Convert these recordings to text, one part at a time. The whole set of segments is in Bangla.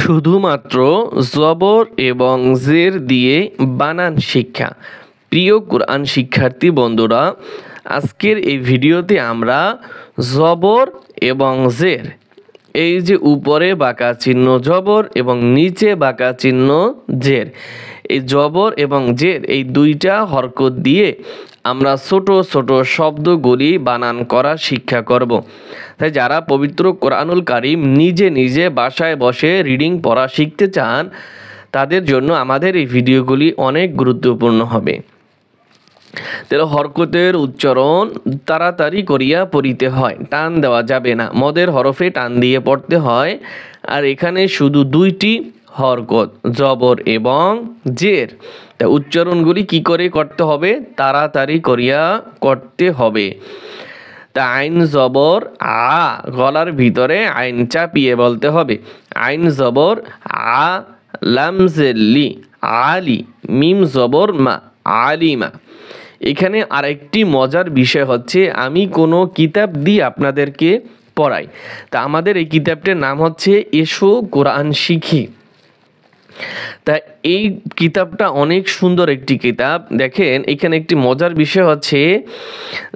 শুধুমাত্র জবর এবং জের দিয়ে বানান শিক্ষা। প্রিয় কোরআন শিক্ষার্থী বন্ধুরা, আজকের এই ভিডিওতে আমরা জবর এবং জের, এই যে উপরে বাঁকা চিহ্ন জবর এবং নিচে বাঁকা চিহ্ন জের, এই জবর এবং জের এই দুইটা হরকত দিয়ে আমরা ছোট ছোট শব্দগুলি বানান করা শিক্ষা করব। তাই যারা পবিত্র কোরআনুল কারীম নিজে নিজে বাসায় বসে রিডিং পড়া শিখতে চান, তাদের জন্য আমাদের এই ভিডিওগুলি অনেক গুরুত্বপূর্ণ হবে। তাহলে হরকতের উচ্চারণ তাড়াতাড়ি করিয়া পড়িতে হয়, টান দেওয়া যাবে না, মদের হরফে টান দিয়ে পড়তে হয়। আর এখানে শুধু দুইটি হরকত, জবর এবং জের। তা উচ্চারণগুলি কি করে করতে হবে? তাড়াতাড়ি করিয়া করতে হবে। তা আইন জবর আ, গলার ভিতরে আইন চাপিয়ে বলতে হবে। আইন জবর আ, লাম জের লি, আলি, মিম জবর মা, আলিমা। এখানে আরেকটি মজার বিষয় হচ্ছে, আমি কোনো কিতাব দিয়ে আপনাদেরকে পড়াই। তা আমাদের এই কিতাবটির নাম হচ্ছে এসো কোরআন শিখি। তা এই কিতাবটা অনেক সুন্দর একটি কিতাব। দেখেন এখানে একটি মজার বিষয় হচ্ছে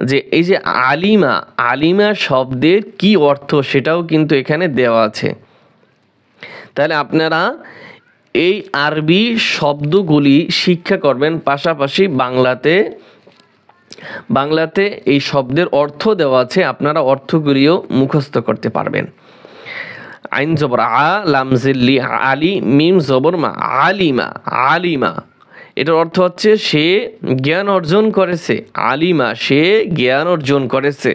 যে এই যে আলিমা, আলিমা শব্দের কি অর্থ সেটাও কিন্তু এখানে দেওয়া আছে। তাহলে আপনারা এই আরবি শব্দগুলি শিক্ষা করবেন, পাশাপাশি বাংলাতে এই শব্দের অর্থ দেওয়া আছে, আপনারা অর্থগুলিও মুখস্থ করতে পারবেন। আইন জবর আ, লাম জিল্লি, আলি, মিম জবর মা, আলিমা। আলিমা এটার অর্থ হচ্ছে সে জ্ঞান অর্জন করেছে। আলিমা, সে জ্ঞান অর্জন করেছে।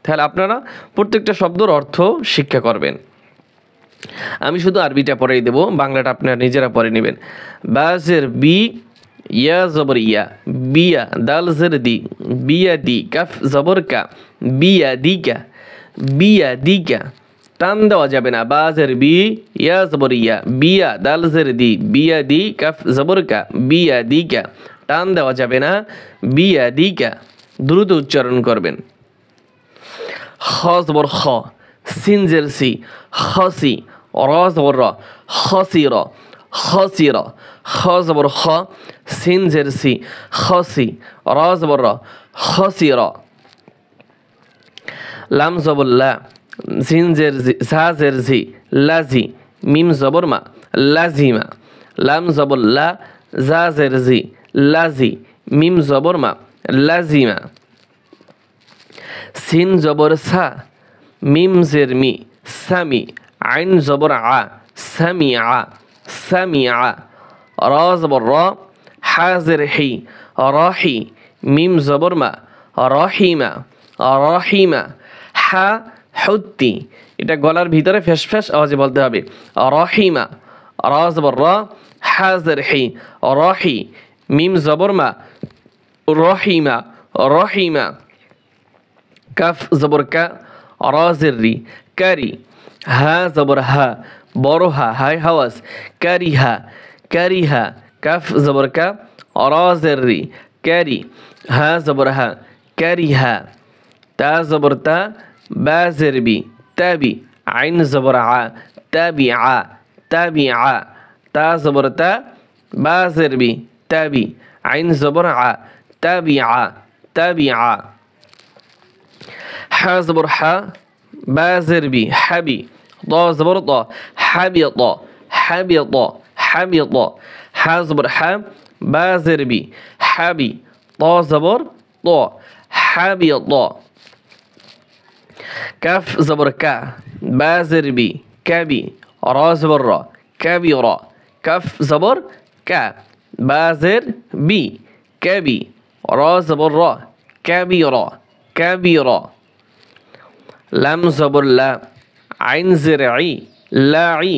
তাহলে আপনারা প্রত্যেকটা শব্দের অর্থ শিক্ষা করবেন। আমি শুধু আরবিটা পড়াই দেব, বাংলাটা আপনারা নিজেরা পড়ে নেবেন। বাজের বি, ইয়া জবর ইয়া, বিয়া, দাল জের দি, বিয়া দি, কাফ জবর কা, বিয়া দিকা, বিয়া দিকা। টান দেওয়া যাবে না। বাজের বি, ইয়া জবর ইয়া, বিয়া, দাল জের দি, বিয়া দি, কাফ জবর কা, বিয়া দিকা। টান দেওয়া যাবে না। বিয়া দিকা। দ্রুত উচ্চারণ করবেন। খ জবর খ, সিন জের সি, খসি, র জবর র, খসির, খসির। খ জবর খ, সিন জের সি, খসি, র জবর র, খসির। লাম জবর লা, জিন জের জি, ঝা জের ঝি, লাজি, মিম জবর মা, লাজিমা। লাম জবর লা, জা জের জি, লাজি, মিম জবর মা, লাজিমা। সিন জবর সা, মিম জের মি, সামি, আইন জবর আ, সামি আ, সামি আ। র জবর র, হা জের হি, রহি, মিম জবর মা, রহিমা, রহিমা। হা হুত্তি, এটা গলার ভিতরে ফ্যাস ফ্যাস আওয়াজে বলতে হবে। রহিমা। র জবর র, হা জের হি, রহি, মিম জবর মা, রহিমা, রহিমা। কাফ জবর কা, র জের রি, কারি। হা জবর হা, বড় হা, হাই হাওয়াজ, কারিহা, কারিহা। কাফ জবর কা, র জের রি, কারি। হা জবর হা, কারিহা। তা জবর তা, বা জের বি, তাবি। আইন জবর আ, তাবি আ, তাবি আ। তা জবর তা, বা জের বি, তাবি। আইন জবর আ, তাবি আ, তাবি আ। হা জবর হা, বা জের বি, হাবি। ত জবর ত, হাবিত, হাবিত, হাবিত। হা জবর হা, বা জের বি, হাবি। ত জবর ত, হাবিত। কাফ জবর কা, বা জের বি, কাবি। র জবর র, কাবির। কাফ জবর কা, বা জের বি, কাবি। র জবর র, কাবির, কাবির। লাম জবর লা, আইন জের ই, লাই,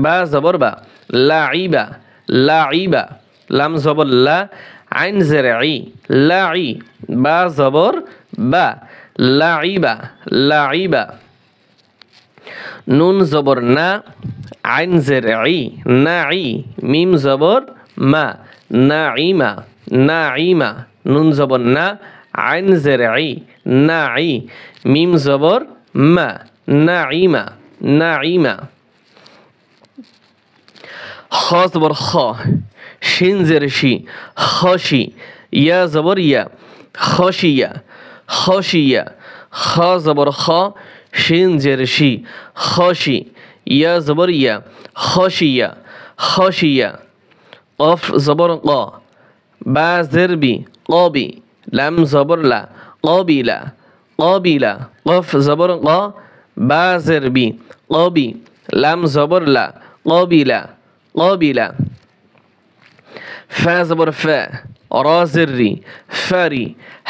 বা জবর বা, লাইবা, লাইবা। লাম জবর লা, আইন জের ই, লাই, বা জবর বা, লাইবা, লাইবা। নুন জবর না, আইন জের ই, নাই, মিম জবর মা, নাইমা, নাইমা। নুন জবর না, আইন জের ই, নাই, মিম জবর মা, নাইমা, নাইমা। জবর খ, শিন জের শি, খসি, ইয়া জবর ইয়া, খসিয়া, খসিয়া, খ জবর খ, শিন জের শি, খসি, ইয়া জবর ইয়া, খসিয়া, খসিয়া, কফ জবর ক, বা জের বি, কবি, লাম জবর লা, কবিলা, কবিলা, কফ জবর ক, বা জের বি, কবি, লাম জবর লা, কবিলা, কবিলা। ফা জবর ফা, রা জের রি, ফারি,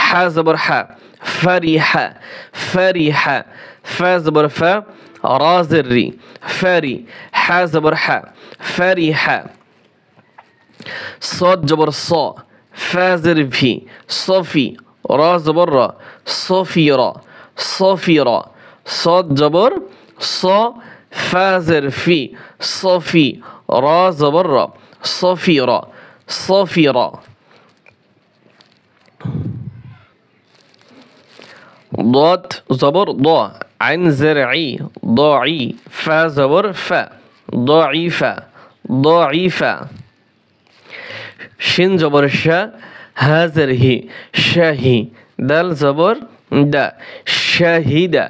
হা জবর হা, ফারিহা, ফারিহা, ফা জবর ফা, রা জের রি, ফারি, হা জবর হা, ফারিহা। صاد জবর স, ফা জের ভি, সফি, রা জবর রা, সফিরা, সফিরা, صاد জবর স, ফা জের ফি, সফি, রা জবর রা, সফিরা, সফিরা। ضاد জবর দ, আইন জের ই, ضعي, ফা জবর ফা, ضعيفا, ضعيفا। শিন জবর শা, হা জের হি, শাহি, দাল জবর দা, শাহিদা,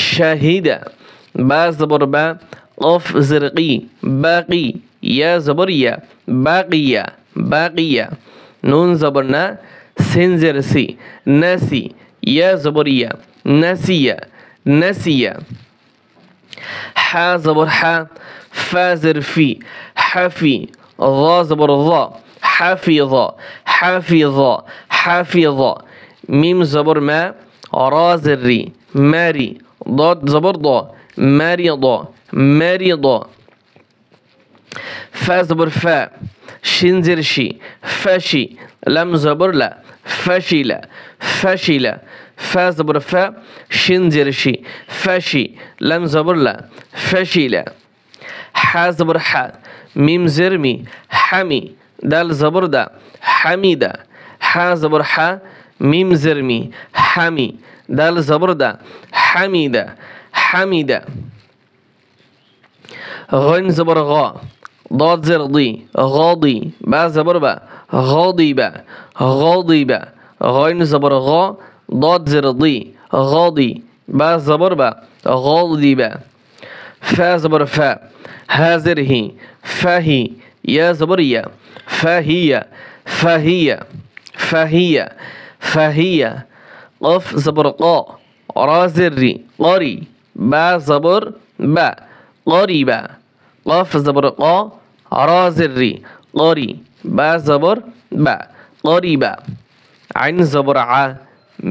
শাহিদা, বা জবর বা, কফ জের কি, বাকি, ইয়া জবর ইয়া, বাকিয়া, বাকিয়া, নুন জবর না, সিন জের সি, নাসি, ইয়া জবর ইয়া, নাসিয়া, নাসিয়া। হা জবর হা, ফা জের ফি, হাফি, রা জবর রা, حافظ، حافظ، حافظ، ميم زبر ما، را زر ري، ماري، ضاد زبر ضا، مريض، مريض، فا زبر فا، شين زر شي، فشي، لم زبر لا، فشل، فشل، فا زبر فا، شين زر شي، فشي، لم زبر لا، فشل، حا زبر حا، ميم زر مي، حمي، দাল জবর দা, হামিদা, হা জবর হা, মিম জের মি, হামি, দাল জবর দা, হামিদা, হামিদা। গইন জবর গ, ضاد জের দি, গদি, বা জবর বা, গদিবা, গদিবা, গইন জবর গ, ضاد জের দি, গদি, বা জবর বা, গদিবা। ফা জবর ফা, হা জের হি, ফাহি, ইয়া জবর ইয়া, فهي، فهي، فهي، فهي، قف زبر قا، را زر ري، قري، با زبر با، قريبا، قف زبر قا، را زر ري، قري، با زبر با، قريبا، عين زبر ع،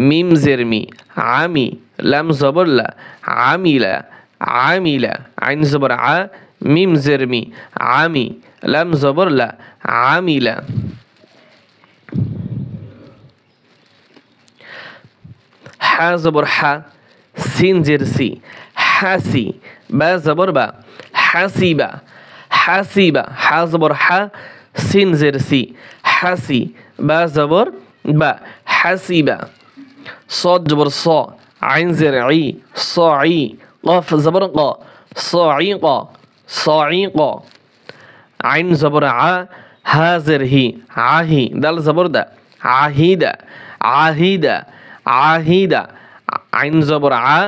ميم زر مي، عمي، لم زبر لا، عملا، عملا، عين زبر ع، ميم زر مي، عمي، لم زبر لا، عاملا। حا زبر حا، سين زر سي، حاسي، با زبر با، حاسيبا، حاسيبا، حا زبر حا، سين زر سي، حاسي، با زبر با، حاسيبا، صاد جبر صا، عين زر عي، صاعي، قاف زبر قا، صاعيقا، صاعيقا، عين زبر ع، হা জের হি, আহি, দাল জবর দা, আহিদা, আহিদা, আহিদা, আইন জবর আ,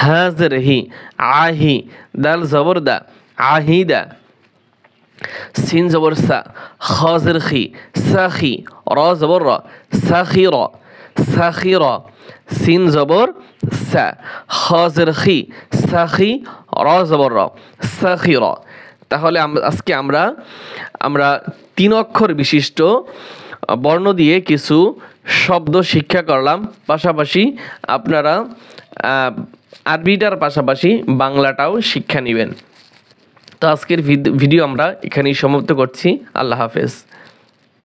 হা জের হি, আহি, দাল জবর দা, আহিদা। সিন জবর সা, খ জের খি, সাখি, রা জবর রা, সাখিরা, সাখিরা, সিন জবর সা, খ জের খি, সাখি, রা জবর রা, সাখিরা। তাহলে আজকে আমরা 3 অক্ষর বিশিষ্ট বর্ণ দিয়ে কিছু শব্দ শিক্ষা করলাম। পাশাপাশি আপনারা আরবিটার পাশাপাশি বাংলাটাও শিক্ষা নেবেন। তো আজকের ভিডিও আমরা এখানেই সমাপ্ত করছি। আল্লাহ হাফেজ।